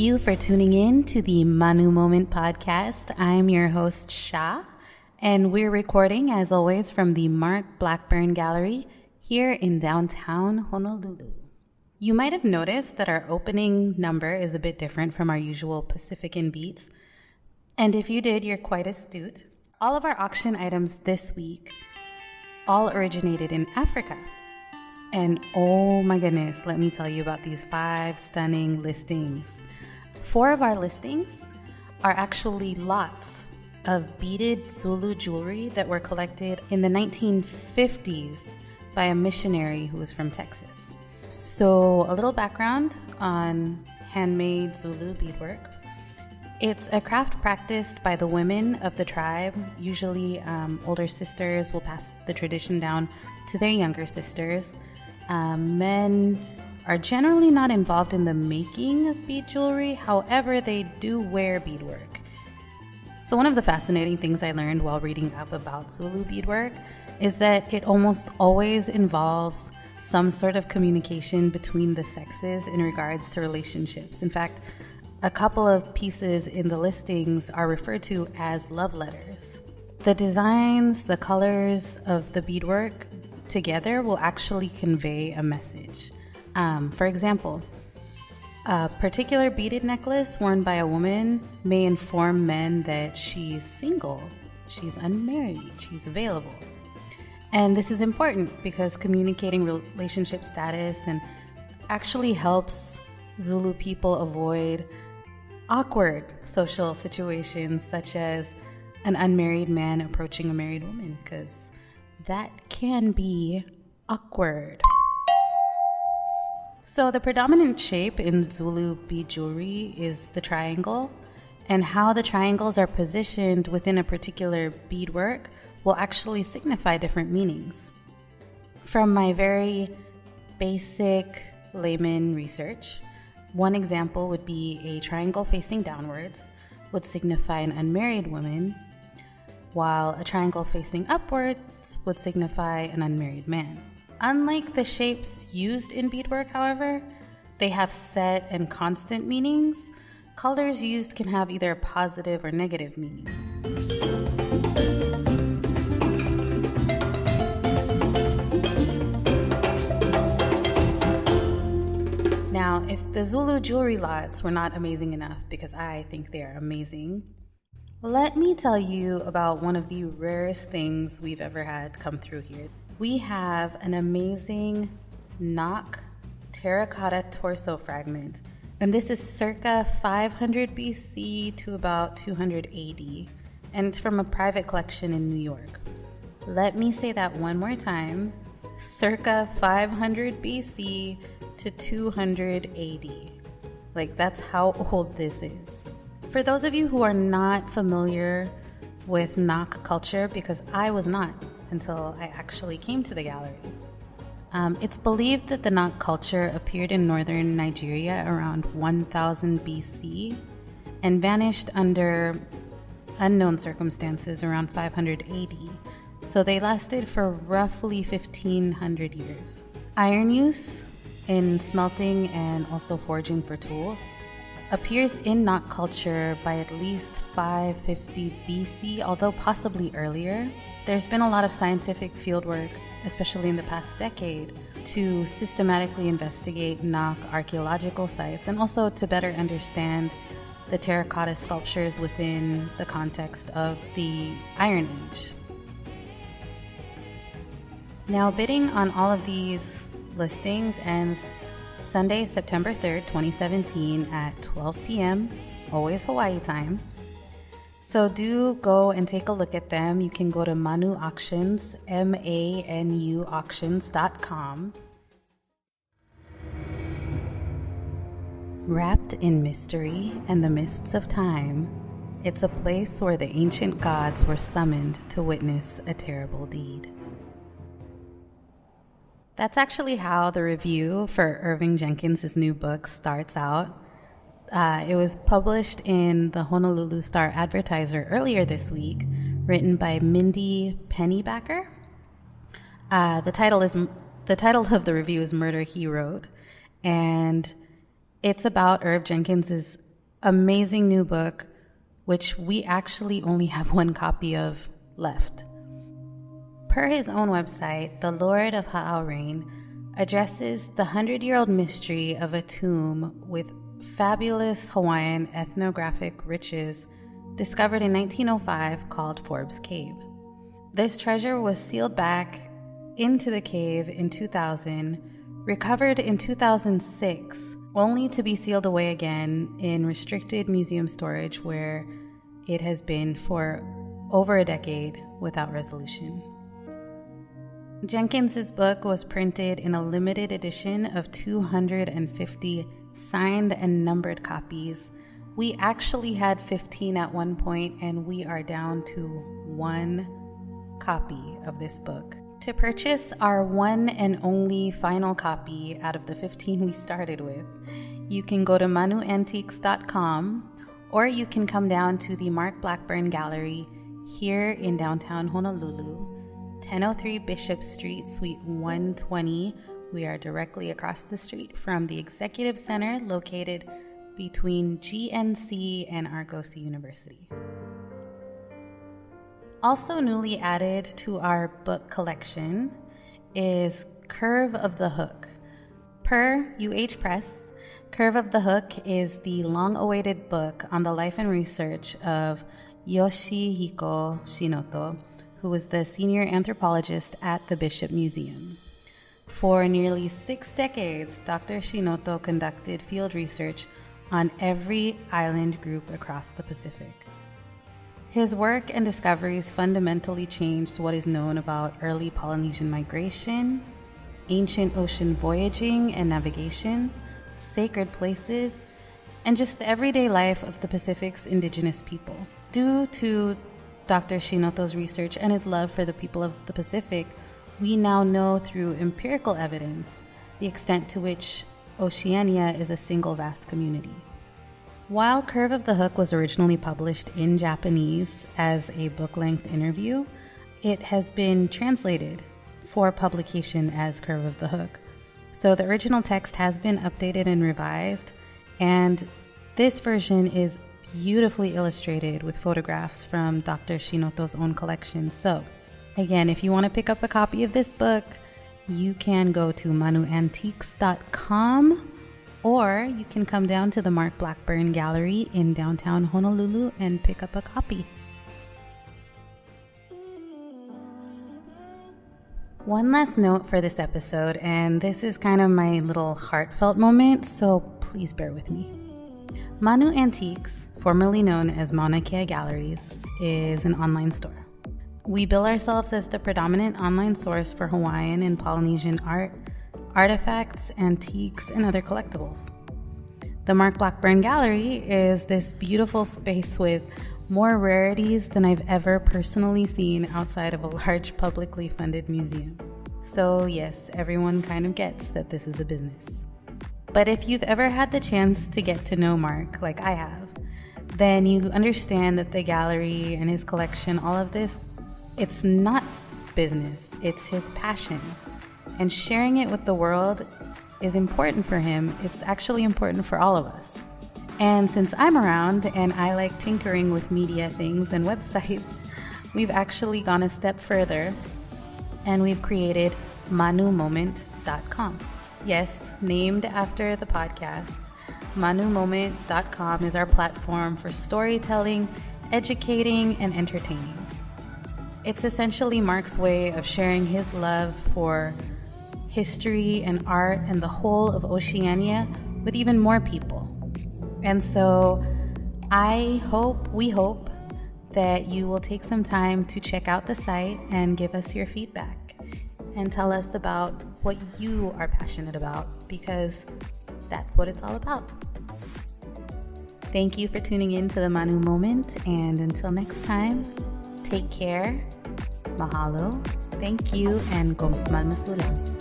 you for tuning in to the Manu Moment podcast. I'm your host, Shah, and we're recording, as always, from the Mark Blackburn Gallery here in downtown Honolulu. You might have noticed that our opening number is a bit different from our usual Pacifican beats, and if you did, you're quite astute. All of our auction items this week all originated in Africa. And oh my goodness, let me tell you about these 5 stunning listings. 4 of our listings are actually lots of beaded Zulu jewelry that were collected in the 1950s by a missionary who was from Texas. So a little background on handmade Zulu beadwork. It's a craft practiced by the women of the tribe. Usually older sisters will pass the tradition down to their younger sisters. Men are generally not involved in the making of bead jewelry. However, they do wear beadwork. So one of the fascinating things I learned while reading up about Zulu beadwork is that it almost always involves some sort of communication between the sexes in regards to relationships. In fact, a couple of pieces in the listings are referred to as love letters. The designs, the colors of the beadwork together will actually convey a message. For example, a particular beaded necklace worn by a woman may inform men that she's single, she's unmarried, she's available. And this is important because communicating relationship status and actually helps Zulu people avoid awkward social situations such as an unmarried man approaching a married woman, because that can be awkward. So the predominant shape in Zulu bead jewelry is the triangle, and how the triangles are positioned within a particular beadwork will actually signify different meanings. From my very basic layman research, one example would be a triangle facing downwards would signify an unmarried woman, while a triangle facing upwards would signify an unmarried man. Unlike the shapes used in beadwork, however, they have set and constant meanings. Colors used can have either a positive or negative meaning. Now, if the Zulu jewelry lots were not amazing enough, because I think they are amazing, let me tell you about one of the rarest things we've ever had come through here. We have an amazing Nok terracotta torso fragment, and this is circa 500 BC to about 200 AD, and it's from a private collection in New York. Let me say that one more time, circa 500 BC to 200 AD. Like, that's how old this is. For those of you who are not familiar with Nok culture, because I was not until I actually came to the gallery, it's believed that the Nok culture appeared in northern Nigeria around 1000 BC and vanished under unknown circumstances around 500 AD. So they lasted for roughly 1500 years. Iron use in smelting and also forging for tools appears in Nok culture by at least 550 BC, although possibly earlier. There's been a lot of scientific fieldwork, especially in the past decade, to systematically investigate Nok archaeological sites and also to better understand the terracotta sculptures within the context of the Iron Age. Now, bidding on all of these listings ends Sunday, September 3rd, 2017 at 12 p.m., always Hawaii time. So do go and take a look at them. You can go to Manu Auctions, MANU auctions.com. Wrapped in mystery and the mists of time, it's a place where the ancient gods were summoned to witness a terrible deed. That's actually how the review for Irving Jenkins' new book starts out. It was published in the Honolulu Star Advertiser earlier this week, written by Mindy Pennybacker. The title of the review is Murder He Wrote, and it's about Irv Jenkins' amazing new book, which we actually only have one copy of left. Per his own website, the Lord of Ha'aurain addresses the 100-year-old mystery of a tomb with fabulous Hawaiian ethnographic riches discovered in 1905 called Forbes Cave. This treasure was sealed back into the cave in 2000, recovered in 2006, only to be sealed away again in restricted museum storage where it has been for over a decade without resolution. Jenkins's book was printed in a limited edition of 250 signed and numbered copies. We actually had 15 at one point, and we are down to one copy of this book. To purchase our one and only final copy out of the 15 we started with, you can go to manuantiques.com, or you can come down to the Mark Blackburn Gallery here in downtown Honolulu, 1003 Bishop Street, Suite 120. We are directly across the street from the Executive Center located between GNC and Argosy University. Also newly added to our book collection is Curve of the Hook. Per UH Press, Curve of the Hook is the long-awaited book on the life and research of Yoshihiko Shinoto, who was the senior anthropologist at the Bishop Museum. For nearly 6 decades, Dr. Shinoto conducted field research on every island group across the Pacific. His work and discoveries fundamentally changed what is known about early Polynesian migration, ancient ocean voyaging and navigation, sacred places, and just the everyday life of the Pacific's indigenous people. Due to Dr. Shinoto's research and his love for the people of the Pacific, we now know through empirical evidence the extent to which Oceania is a single vast community. While Curve of the Hook was originally published in Japanese as a book-length interview, it has been translated for publication as Curve of the Hook. So the original text has been updated and revised, and this version is beautifully illustrated with photographs from Dr. Shinoto's own collection. So, again, if you want to pick up a copy of this book, you can go to manuantiques.com, or you can come down to the Mark Blackburn Gallery in downtown Honolulu and pick up a copy. One last note for this episode, and this is kind of my little heartfelt moment, so please bear with me. Manu Antiques, formerly known as Mauna Kea Galleries, is an online store. We bill ourselves as the predominant online source for Hawaiian and Polynesian art, artifacts, antiques, and other collectibles. The Mark Blackburn Gallery is this beautiful space with more rarities than I've ever personally seen outside of a large publicly funded museum. So yes, everyone kind of gets that this is a business. But if you've ever had the chance to get to know Mark, like I have, then you understand that the gallery and his collection, all of this, it's not business, it's his passion. And sharing it with the world is important for him. It's actually important for all of us. And since I'm around and I like tinkering with media things and websites, we've actually gone a step further and we've created manumoment.com. Yes, named after the podcast, manumoment.com is our platform for storytelling, educating, and entertaining. It's essentially Mark's way of sharing his love for history and art and the whole of Oceania with even more people. And so we hope that you will take some time to check out the site and give us your feedback and tell us about what you are passionate about, because that's what it's all about. Thank you for tuning in to the Manu Moment, and until next time, take care, mahalo, thank you, and gommal masulang.